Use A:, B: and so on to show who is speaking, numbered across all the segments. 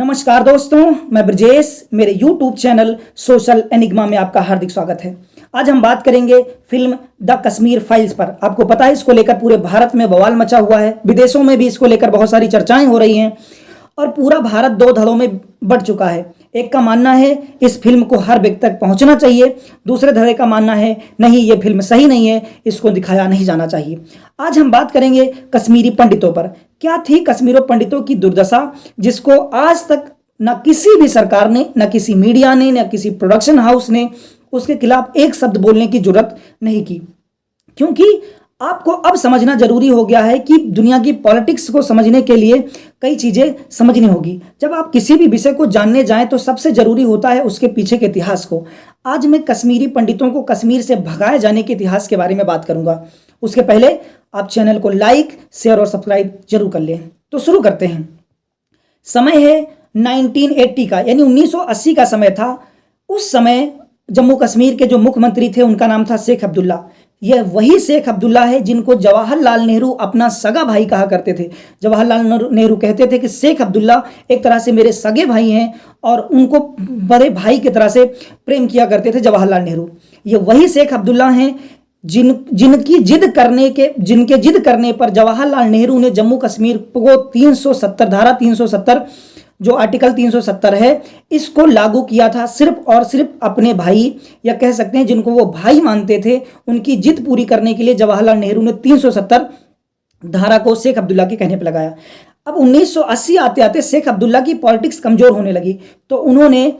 A: नमस्कार दोस्तों, मैं ब्रजेश। मेरे YouTube चैनल सोशल एनिग्मा में आपका हार्दिक स्वागत है। आज हम बात करेंगे फिल्म द कश्मीर फाइल्स पर। आपको पता है इसको लेकर पूरे भारत में बवाल मचा हुआ है, विदेशों में भी इसको लेकर बहुत सारी चर्चाएं हो रही हैं और पूरा भारत दो धड़ों में बढ़ चुका है। एक का मानना है इस फिल्म को हर व्यक्ति तक पहुंचना चाहिए, दूसरे धड़े का मानना है नहीं, ये फिल्म सही नहीं है, इसको दिखाया नहीं जाना चाहिए। आज हम बात करेंगे कश्मीरी पंडितों पर। क्या थी कश्मीरी पंडितों की दुर्दशा, जिसको आज तक न किसी भी सरकार ने, न किसी मीडिया ने, न किसी प्रोडक्शन हाउस ने उसके खिलाफ एक शब्द बोलने की जरूरत नहीं की। क्योंकि आपको अब समझना जरूरी हो गया है कि दुनिया की पॉलिटिक्स को समझने के लिए कई चीजें समझनी होगी। जब आप किसी भी विषय को जानने जाएं तो सबसे जरूरी होता है उसके पीछे के इतिहास को। आज मैं कश्मीरी पंडितों को कश्मीर से भगाए जाने के इतिहास के बारे में बात करूंगा। उसके पहले आप चैनल को लाइक, शेयर और सब्सक्राइब जरूर कर लें। तो शुरू करते हैं। समय है 1980 का, यानी 1980 का समय था। उस समय जम्मू कश्मीर के जो मुख्यमंत्री थे उनका नाम था शेख अब्दुल्ला। यह वही शेख अब्दुल्ला है जिनको जवाहरलाल नेहरू अपना सगा भाई कहा करते थे। जवाहरलाल नेहरू कहते थे कि शेख अब्दुल्ला एक तरह से मेरे सगे भाई हैं और उनको बड़े भाई की तरह से प्रेम किया करते थे जवाहरलाल नेहरू। ये वही शेख अब्दुल्ला हैं जिनके जिद करने पर जवाहरलाल नेहरू ने जम्मू कश्मीर को 370 धारा 370 जो आर्टिकल 370 है इसको लागू किया था, सिर्फ और सिर्फ अपने भाई, या कह सकते हैं जिनको वो भाई मानते थे, उनकी जिद पूरी करने के लिए जवाहरलाल नेहरू ने 370 धारा को शेख अब्दुल्ला के कहने पर लगाया। अब 1980 आते आते शेख अब्दुल्ला की पॉलिटिक्स कमजोर होने लगी, तो उन्होंने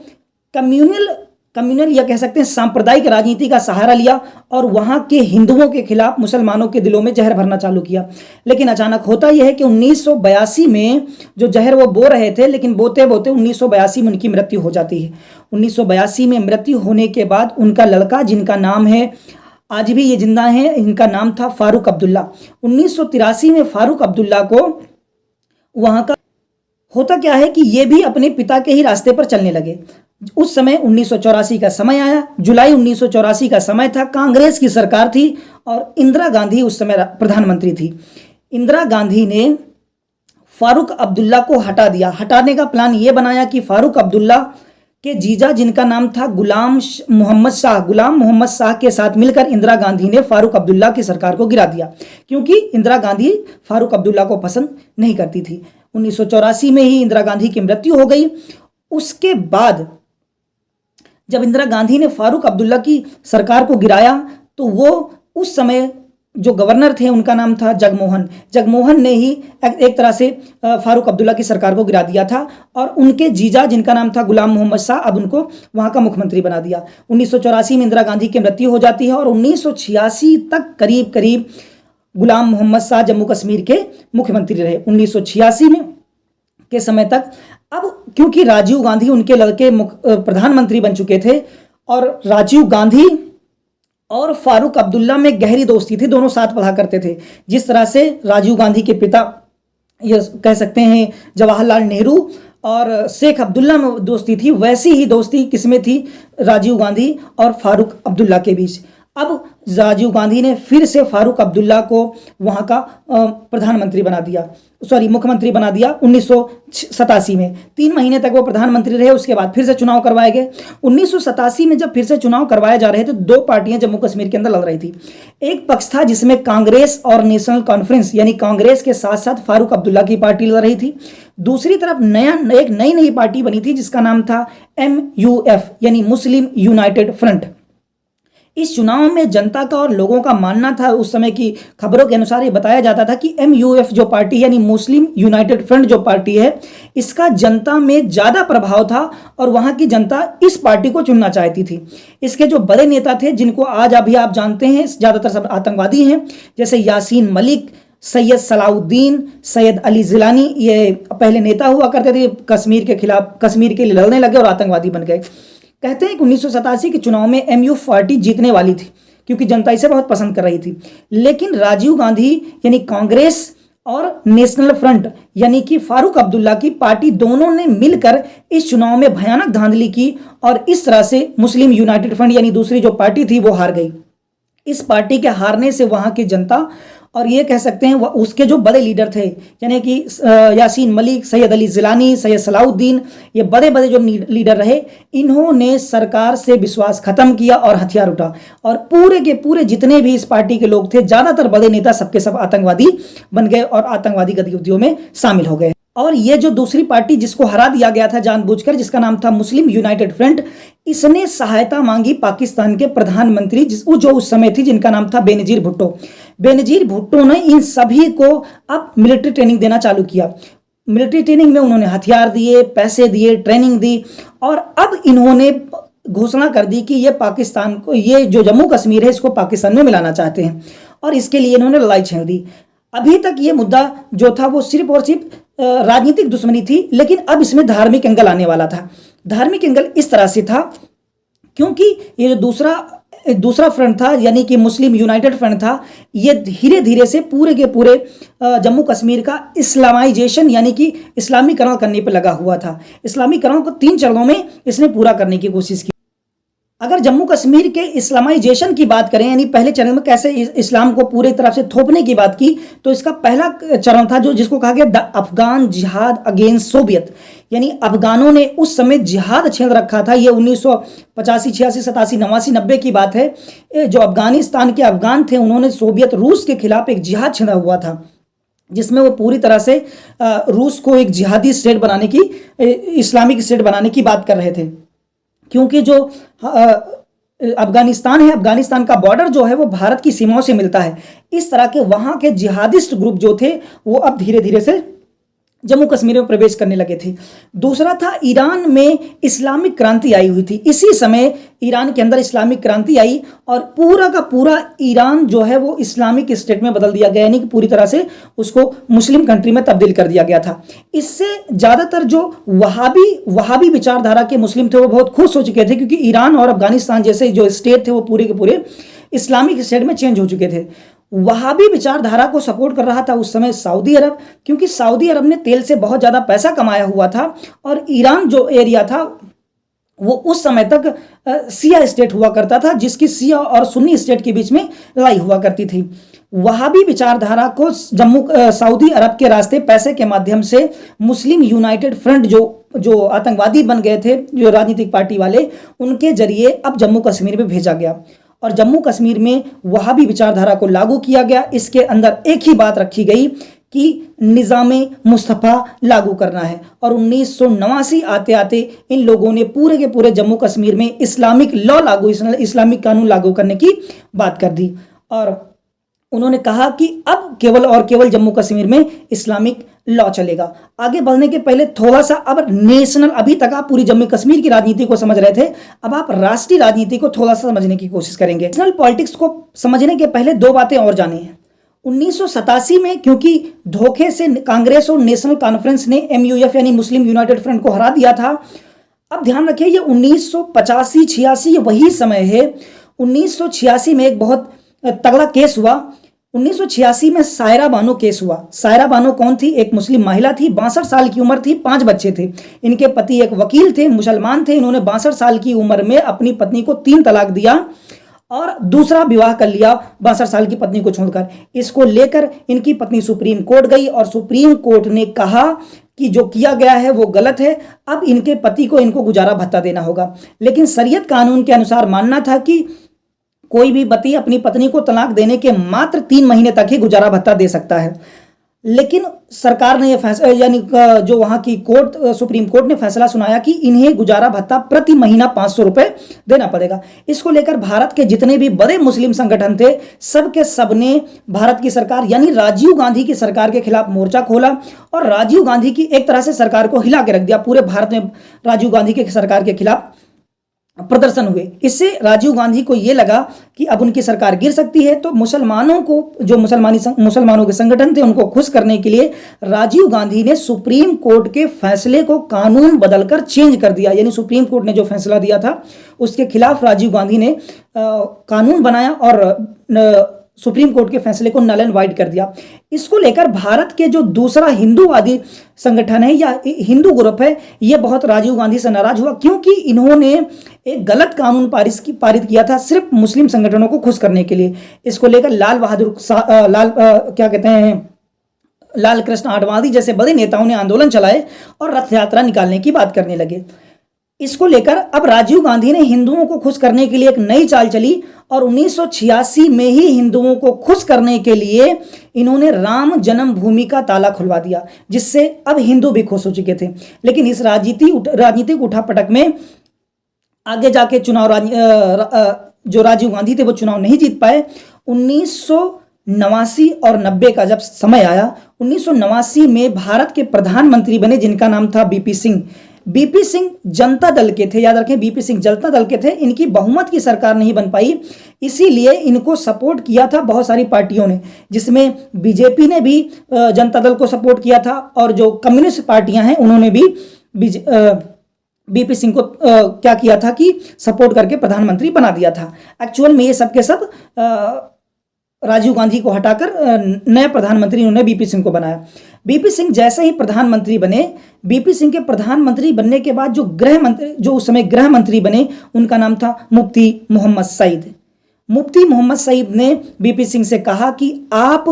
A: कम्युनल या कह सकते हैं सांप्रदायिक राजनीति का सहारा लिया और वहां के हिंदुओं के खिलाफ मुसलमानों के दिलों में जहर भरना चालू किया। लेकिन अचानक होता यह है कि 1982 में जो जहर वो बो रहे थे, लेकिन बोते बोते 1982 में उनकी मृत्यु हो जाती है। 1982 में मृत्यु होने के बाद उनका लड़का, जिनका नाम है, आज भी ये जिंदा है, इनका नाम था फारूक अब्दुल्ला। 1983 में फारूक अब्दुल्ला को वहां का होता क्या है कि ये भी अपने पिता के ही रास्ते पर चलने लगे। उस समय 1984 का समय आया, जुलाई 1984 का समय था। कांग्रेस की सरकार थी और इंदिरा गांधी उस समय प्रधानमंत्री थी। इंदिरा गांधी ने फारूक अब्दुल्ला को हटा दिया। हटाने का प्लान यह बनाया कि फारूक अब्दुल्ला के जीजा, जिनका नाम था गुलाम मोहम्मद शाह के साथ मिलकर इंदिरा गांधी ने फारूक अब्दुल्ला की सरकार को गिरा दिया, क्योंकि इंदिरा गांधी फारूक अब्दुल्ला को पसंद नहीं करती थी। 1984 में ही इंदिरा गांधी की मृत्यु हो गई। उसके बाद जब इंदिरा गांधी ने फारूक अब्दुल्ला की सरकार को गिराया तो वो उस समय जो गवर्नर थे उनका नाम था जगमोहन ने ही एक तरह से फारूक अब्दुल्ला की सरकार को गिरा दिया था और उनके जीजा, जिनका नाम था गुलाम मोहम्मद शाह, अब उनको वहां का मुख्यमंत्री बना दिया। 1984 में इंदिरा गांधी की मृत्यु हो जाती है और 1986 तक करीब करीब गुलाम मोहम्मद शाह जम्मू कश्मीर के मुख्यमंत्री रहे। 1986 में के समय तक, अब क्योंकि राजीव गांधी उनके लड़के प्रधानमंत्री बन चुके थे और राजीव गांधी और फारूक अब्दुल्ला में गहरी दोस्ती थी, दोनों साथ पढ़ा करते थे। जिस तरह से राजीव गांधी के पिता, ये कह सकते हैं जवाहरलाल नेहरू और शेख अब्दुल्ला में दोस्ती थी, वैसी ही दोस्ती किसमें थी, राजीव गांधी और फारूक अब्दुल्ला के बीच। अब राजीव गांधी ने फिर से फारूक अब्दुल्ला को वहां का मुख्यमंत्री बना दिया 1987 में। 3 महीने तक वो प्रधानमंत्री रहे, उसके बाद फिर से चुनाव करवाए गए। 1987 में जब फिर से चुनाव करवाए जा रहे थे, 2 पार्टियां जम्मू कश्मीर के अंदर लड़ रही थी। एक पक्ष था जिसमें कांग्रेस और नेशनल कॉन्फ्रेंस, यानी कांग्रेस के साथ साथ फारूक अब्दुल्ला की पार्टी लड़ रही थी। दूसरी तरफ एक नई पार्टी बनी थी जिसका नाम था MUF, यानी मुस्लिम यूनाइटेड फ्रंट। इस चुनाव में जनता का और लोगों का मानना था, उस समय की खबरों के अनुसार ये बताया जाता था कि MUF जो पार्टी, यानी मुस्लिम यूनाइटेड फ्रंट जो पार्टी है, इसका जनता में ज्यादा प्रभाव था और वहां की जनता इस पार्टी को चुनना चाहती थी। इसके जो बड़े नेता थे, जिनको आज अभी आप जानते हैं, ज्यादातर सब आतंकवादी हैं, जैसे यासीन मलिक, सैयद सलाउद्दीन, सैयद अली जिलानी, ये पहले नेता हुआ करते थे, कश्मीर के खिलाफ, कश्मीर के लिए लड़ने लगे और आतंकवादी बन गए। कहते हैं कि 1987 के चुनाव में MUF पार्टी जीतने वाली थी क्योंकि जनता इसे बहुत पसंद कर रही थी, लेकिन राजीव गांधी यानी कांग्रेस और नेशनल फ्रंट यानी कि फारूक अब्दुल्ला की पार्टी, दोनों ने मिलकर इस चुनाव में भयानक धांधली की और इस तरह से मुस्लिम यूनाइटेड फ्रंट यानी दूसरी जो पार्टी थी वो हार गई। इस पार्टी के हारने से वहां की जनता और ये कह सकते हैं उसके जो बड़े लीडर थे, यानी कि यासीन मलिक, सैयद अली जिलानी, सैयद सलाउद्दीन, ये बड़े बड़े जो लीडर रहे, इन्होंने सरकार से विश्वास खत्म किया और हथियार उठा, और पूरे के पूरे जितने भी इस पार्टी के लोग थे, ज्यादातर बड़े नेता सबके सब आतंकवादी बन गए और आतंकवादी गतिविधियों में शामिल हो गए। और ये जो दूसरी पार्टी जिसको हरा दिया गया था जानबूझकर, जिसका नाम था मुस्लिम यूनाइटेड फ्रंट, इसने सहायता मांगी पाकिस्तान के प्रधानमंत्री जो उस समय थी, जिनका नाम था बेनजीर भुट्टो। बेनजीर भुट्टो ने इन सभी को अब मिलिट्री ट्रेनिंग देना चालू किया। मिलिट्री ट्रेनिंग में उन्होंने हथियार दिए, पैसे दिए, ट्रेनिंग दी, और अब इन्होंने घोषणा कर दी कि ये पाकिस्तान को, ये जो जम्मू कश्मीर है, इसको पाकिस्तान में मिलाना चाहते हैं, और इसके लिए इन्होंने लड़ाई छेड़ दी। अभी तक ये मुद्दा जो था वो सिर्फ और सिर्फ राजनीतिक दुश्मनी थी, लेकिन अब इसमें धार्मिक एंगल आने वाला था। धार्मिक एंगल इस तरह से था क्योंकि ये जो दूसरा फ्रंट था, यानी कि मुस्लिम यूनाइटेड फ्रंट था, ये धीरे धीरे से पूरे के पूरे जम्मू कश्मीर का इस्लामाइजेशन, यानी कि इस्लामीकरण करने पर लगा हुआ था। इस्लामीकरण को 3 चरणों में इसने पूरा करने की कोशिश की। अगर जम्मू कश्मीर के इस्लामाइजेशन की बात करें, यानी पहले चरण में कैसे इस्लाम को पूरी तरह से थोपने की बात की, तो इसका पहला चरण था जिसको कहा गया द अफगान जिहाद अगेंस्ट सोवियत, यानी अफगानों ने उस समय जिहाद छेड़ रखा था। ये 1985, 86, 87, 89, 90 की बात है। जो अफगानिस्तान के अफगान थे, उन्होंने सोवियत रूस के खिलाफ एक जिहाद छेड़ा हुआ था, जिसमें वो पूरी तरह से रूस को एक जिहादी स्टेट बनाने की, इस्लामिक स्टेट बनाने की बात कर रहे थे। क्योंकि जो अफगानिस्तान है, अफगानिस्तान का बॉर्डर जो है वो भारत की सीमाओं से मिलता है। इस तरह के वहां के जिहादिस्ट ग्रुप जो थे वो अब धीरे धीरे से जम्मू कश्मीर में प्रवेश करने लगे थे। दूसरा था, ईरान में इस्लामिक क्रांति आई हुई थी। इसी समय ईरान के अंदर इस्लामिक क्रांति आई और पूरा का पूरा ईरान जो है वो इस्लामिक स्टेट में बदल दिया गया, यानी कि पूरी तरह से उसको मुस्लिम कंट्री में तब्दील कर दिया गया था। इससे ज़्यादातर जो वहाबी विचारधारा के मुस्लिम थे वो बहुत खुश हो चुके थे, क्योंकि ईरान और अफगानिस्तान जैसे जो स्टेट थे वो पूरे के पूरे इस्लामिक स्टेट में चेंज हो चुके थे। वहाबी विचारधारा को सपोर्ट कर रहा था उस समय सऊदी अरब, क्योंकि सऊदी अरब ने तेल से बहुत ज़्यादा पैसा कमाया हुआ था, और ईरान जो एरिया था वो उस समय तक शिया स्टेट हुआ करता था, जिसकी शिया और सुन्नी स्टेट के बीच में लड़ाई हुआ करती थी। वहाबी विचारधारा को सऊदी अरब के रास्ते पैसे के माध्यम से मुस्लिम यूनाइटेड फ्रंट जो आतंकवादी बन गए थे, जो राजनीतिक पार्टी वाले, उनके जरिए अब जम्मू कश्मीर में भेजा गया और जम्मू कश्मीर में वहाबी विचारधारा को लागू किया गया। इसके अंदर एक ही बात रखी गई कि निज़ाम मुस्तफ़ा लागू करना है, और 1989 आते आते इन लोगों ने पूरे के पूरे जम्मू कश्मीर में इस्लामिक लॉ लागू, इस्लामिक कानून लागू करने की बात कर दी, और उन्होंने कहा कि अब केवल और केवल जम्मू कश्मीर में इस्लामिक लॉ चलेगा। आगे बढ़ने के पहले थोड़ा सा अब नेशनल, अभी तक आप पूरी जम्मू कश्मीर की राजनीति को समझ रहे थे, अब आप राष्ट्रीय राजनीति को थोड़ा सा समझने की कोशिश करेंगे। नेशनल पॉलिटिक्स को समझने के पहले 2 बातें और जानी है। 1987 में क्योंकि धोखे से कांग्रेस और नेशनल कॉन्फ्रेंस ने MUF यानी मुस्लिम यूनाइटेड फ्रंट को हरा दिया था। अब ध्यान रखिए, ये 1985-86 वही समय है। 1986 में एक बहुत तगड़ा केस हुआ। 1986 में सायरा बानो केस हुआ। सायरा बानो कौन थी? एक मुस्लिम महिला थी, 62 साल की उम्र थी, 5 बच्चे थे। इनके पति एक वकील थे, मुसलमान थे। इन्होंने 62 साल की उम्र में अपनी पत्नी को 3 तलाक दिया और दूसरा विवाह कर लिया 62 साल की पत्नी को छोड़कर। इसको लेकर इनकी पत्नी सुप्रीम कोर्ट गई और सुप्रीम कोर्ट ने कहा कि जो किया गया है वो गलत है, अब इनके पति को इनको गुजारा भत्ता देना होगा। लेकिन शरीयत कानून के अनुसार मानना था कि कोई भी पति अपनी पत्नी को तलाक देने के मात्र 3 महीने तक ही गुजारा भत्ता दे सकता है। लेकिन सरकार ने यह फैसला, यानी जो वहां की कोर्ट, सुप्रीम कोर्ट ने फैसला सुनाया कि इन्हें गुजारा भत्ता प्रति महीना 500 रुपए देना पड़ेगा। इसको लेकर भारत के जितने भी बड़े मुस्लिम संगठन थे, सब के सब ने भारत की सरकार यानी राजीव गांधी की सरकार के खिलाफ मोर्चा खोला और राजीव गांधी की एक तरह से सरकार को हिला के रख दिया। पूरे भारत में राजीव गांधी के सरकार के खिलाफ प्रदर्शन हुए। इससे राजीव गांधी को यह लगा कि अब उनकी सरकार गिर सकती है, तो मुसलमानों को, जो मुसलमानों के संगठन थे, उनको खुश करने के लिए राजीव गांधी ने सुप्रीम कोर्ट के फैसले को कानून बदलकर चेंज कर दिया। यानी सुप्रीम कोर्ट ने जो फैसला दिया था उसके खिलाफ राजीव गांधी ने कानून बनाया और सुप्रीम कोर्ट के फैसले को नल एंड वाइड कर दिया। इसको लेकर भारत के जो दूसरा हिंदूवादी संगठन है या हिंदू ग्रुप है, ये बहुत राजीव गांधी से नाराज हुआ, क्योंकि इन्होंने एक गलत कानून पारित किया था सिर्फ मुस्लिम संगठनों को खुश करने के लिए। इसको लेकर लाल कृष्ण आडवाणी जैसे बड़े नेताओं ने आंदोलन चलाए और रथ यात्रा निकालने की बात करने लगे। इसको लेकर अब राजीव गांधी ने हिंदुओं को खुश करने के लिए एक नई चाल चली और 1986 में ही हिंदुओं को खुश करने के लिए इन्होंने राम जन्मभूमि का ताला खुलवा दिया, जिससे अब हिंदू भी खुश हो चुके थे। लेकिन इस राजनीतिक उठापटक में आगे जाके जो राजीव गांधी थे वो चुनाव नहीं जीत पाए। 1989 और 90 का जब समय आया, 1989 में भारत के प्रधानमंत्री बने जिनका नाम था बीपी सिंह। बीपी सिंह जनता दल के थे, याद रखें, बीपी सिंह जनता दल के थे। इनकी बहुमत की सरकार नहीं बन पाई, इसीलिए इनको सपोर्ट किया था बहुत सारी पार्टियों ने, जिसमें बीजेपी ने भी जनता दल को सपोर्ट किया था और जो कम्युनिस्ट पार्टियां हैं उन्होंने भी बीपी सिंह को क्या किया था कि सपोर्ट करके प्रधानमंत्री बना दिया था। एक्चुअल में ये सब के सब राजीव गांधी को हटाकर नए प्रधानमंत्री उन्होंने बीपी सिंह को बनाया। बीपी सिंह जैसे ही प्रधानमंत्री बने, बीपी सिंह के प्रधानमंत्री बनने के बाद जो उस समय गृह मंत्री बने, उनका नाम था मुफ्ती मोहम्मद सईद। मुफ्ती मोहम्मद सईद ने बीपी सिंह से कहा कि आप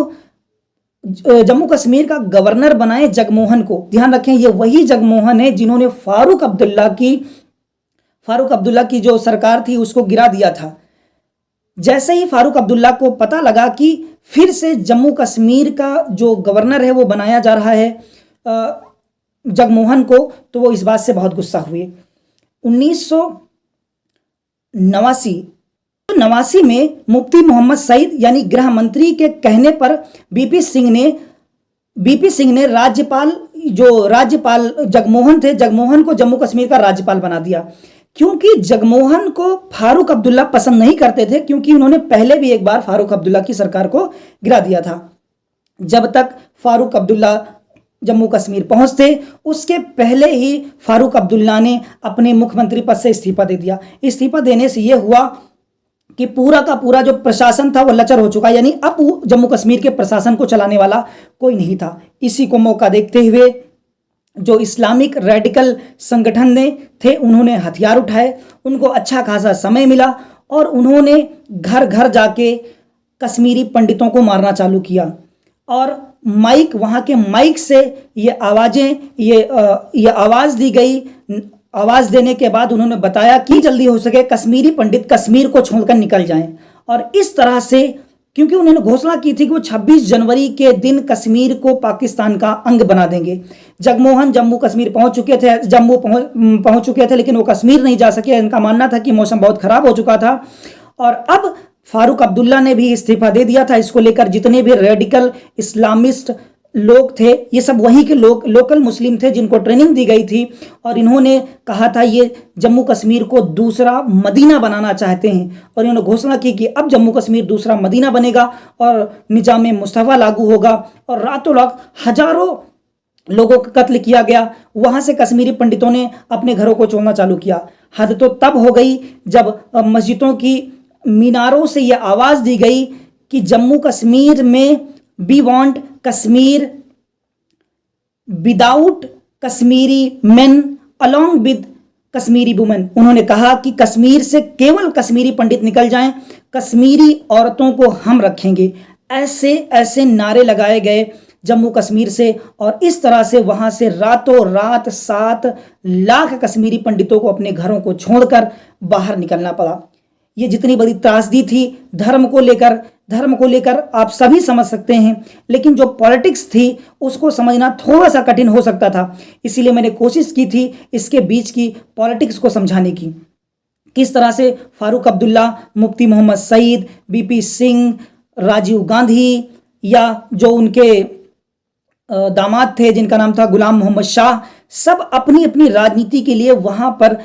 A: जम्मू कश्मीर का गवर्नर बनाए जगमोहन को। ध्यान रखें, ये वही जगमोहन है जिन्होंने फारूक अब्दुल्ला की जो सरकार थी उसको गिरा दिया था। जैसे ही फारूक अब्दुल्ला को पता लगा कि फिर से जम्मू कश्मीर का जो गवर्नर है वो बनाया जा रहा है जगमोहन को, तो वो इस बात से बहुत गुस्सा हुए। 1989 में मुफ्ती मोहम्मद सईद यानी गृह मंत्री के कहने पर बीपी सिंह ने राज्यपाल जगमोहन थे, जगमोहन को जम्मू कश्मीर का राज्यपाल बना दिया। क्योंकि जगमोहन को फारूक अब्दुल्ला पसंद नहीं करते थे, क्योंकि उन्होंने पहले भी एक बार फारूक अब्दुल्ला की सरकार को गिरा दिया था। जब तक फारूक अब्दुल्ला जम्मू कश्मीर पहुंचते, उसके पहले ही फारूक अब्दुल्ला ने अपने मुख्यमंत्री पद से इस्तीफा दे दिया। इस्तीफा देने से यह हुआ कि पूरा का पूरा जो प्रशासन था वो लचर हो चुका, यानी अब जम्मू कश्मीर के प्रशासन को चलाने वाला कोई नहीं था। इसी को मौका देखते हुए जो इस्लामिक रेडिकल संगठन थे उन्होंने हथियार उठाए, उनको अच्छा खासा समय मिला और उन्होंने घर घर जाके कश्मीरी पंडितों को मारना चालू किया। और वहाँ के माइक से ये आवाज़ दी गई। आवाज़ देने के बाद उन्होंने बताया कि जल्दी हो सके कश्मीरी पंडित कश्मीर को छोड़कर निकल जाएं। और इस तरह से, क्योंकि उन्होंने घोषणा की थी कि वो 26 जनवरी के दिन कश्मीर को पाकिस्तान का अंग बना देंगे। जगमोहन जम्मू कश्मीर पहुंच चुके थे, लेकिन वो कश्मीर नहीं जा सके। इनका मानना था कि मौसम बहुत खराब हो चुका था। और अब फारूक अब्दुल्ला ने भी इस्तीफा दे दिया था। इसको लेकर जितने भी रेडिकल इस्लामिस्ट लोग थे, ये सब वहीं के लोकल मुस्लिम थे जिनको ट्रेनिंग दी गई थी, और इन्होंने कहा था ये जम्मू कश्मीर को दूसरा मदीना बनाना चाहते हैं। और इन्होंने घोषणा की कि अब जम्मू कश्मीर दूसरा मदीना बनेगा और निजाम मुस्तफा लागू होगा। और रातों रात हजारों लोगों का कत्ल किया गया। वहां से कश्मीरी पंडितों ने अपने घरों को छोड़ना चालू किया। हद तो तब हो गई जब मस्जिदों की मीनारों से यह आवाज़ दी गई कि जम्मू कश्मीर में we want Kashmir without Kashmiri men along with Kashmiri women. उन्होंने कहा कि कश्मीर से केवल कश्मीरी पंडित निकल जाएं, कश्मीरी औरतों को हम रखेंगे। ऐसे नारे लगाए गए जम्मू कश्मीर से, और इस तरह से वहां से रातों रात 7 लाख कश्मीरी पंडितों को अपने घरों को छोड़कर बाहर निकलना पड़ा। ये जितनी बड़ी त्रासदी थी धर्म को लेकर आप सभी समझ सकते हैं, लेकिन जो पॉलिटिक्स थी उसको समझना थोड़ा सा कठिन हो सकता था। इसीलिए मैंने कोशिश की थी इसके बीच की पॉलिटिक्स को समझाने की। किस तरह से फारूक अब्दुल्ला, मुफ्ती मोहम्मद सईद, बीपी सिंह, राजीव गांधी, या जो उनके दामाद थे जिनका नाम था गुलाम मोहम्मद शाह, सब अपनी अपनी राजनीति के लिए वहां पर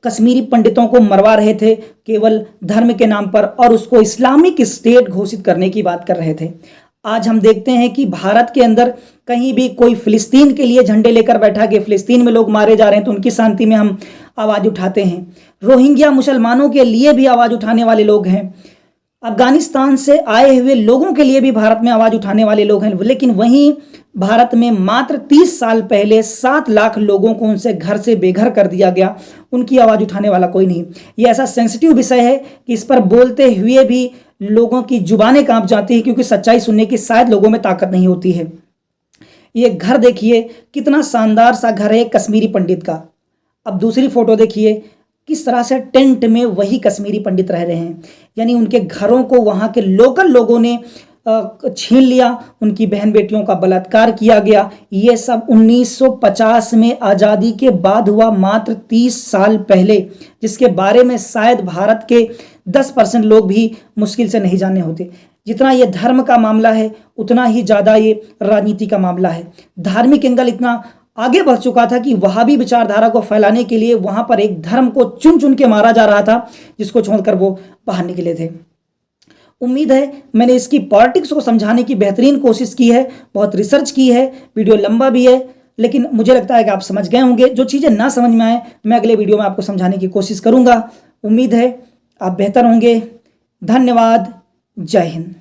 A: कश्मीरी पंडितों को मरवा रहे थे केवल धर्म के नाम पर, और उसको इस्लामिक स्टेट घोषित करने की बात कर रहे थे। आज हम देखते हैं कि भारत के अंदर कहीं भी कोई फिलिस्तीन के लिए झंडे लेकर बैठा कि फिलिस्तीन में लोग मारे जा रहे हैं तो उनकी शांति में हम आवाज़ उठाते हैं। रोहिंग्या मुसलमानों के लिए भी आवाज़ उठाने वाले लोग हैं। अफगानिस्तान से आए हुए लोगों के लिए भी भारत में आवाज उठाने वाले लोग हैं, लेकिन वहीं भारत में मात्र 30 साल पहले 7 लाख लोगों को उनसे घर से बेघर कर दिया गया। उनकी आवाज उठाने वाला कोई नहीं। ये ऐसा सेंसिटिव विषय है कि इस पर बोलते हुए भी लोगों की जुबानें कांप जाती है, क्योंकि सच्चाई सुनने की शायद लोगों में ताकत नहीं होती है। ये घर देखिए, कितना शानदार सा घर है कश्मीरी पंडित का। अब दूसरी फोटो देखिए, किस तरह से टेंट में वही कश्मीरी पंडित रह रहे हैं, यानी उनके घरों को वहां के लोकल लोगों ने छीन लिया, उनकी बहन बेटियों का बलात्कार किया गया। ये सब 1950 में आज़ादी के बाद हुआ, मात्र 30 साल पहले, जिसके बारे में शायद भारत के 10% लोग भी मुश्किल से नहीं जाने होते। जितना ये धर्म का मामला है, उतना ही ज़्यादा ये राजनीति का मामला है। धार्मिक एंगल इतना आगे बढ़ चुका था कि वहाबी विचारधारा को फैलाने के लिए वहां पर एक धर्म को चुन चुन के मारा जा रहा था, जिसको छोड़कर वो बाहर निकले थे। उम्मीद है मैंने इसकी पॉलिटिक्स को समझाने की बेहतरीन कोशिश की है, बहुत रिसर्च की है, वीडियो लंबा भी है, लेकिन मुझे लगता है कि आप समझ गए होंगे। जो चीज़ें ना समझ में आए, मैं अगले वीडियो में आपको समझाने की कोशिश करूंगा। उम्मीद है आप बेहतर होंगे। धन्यवाद। जय हिंद।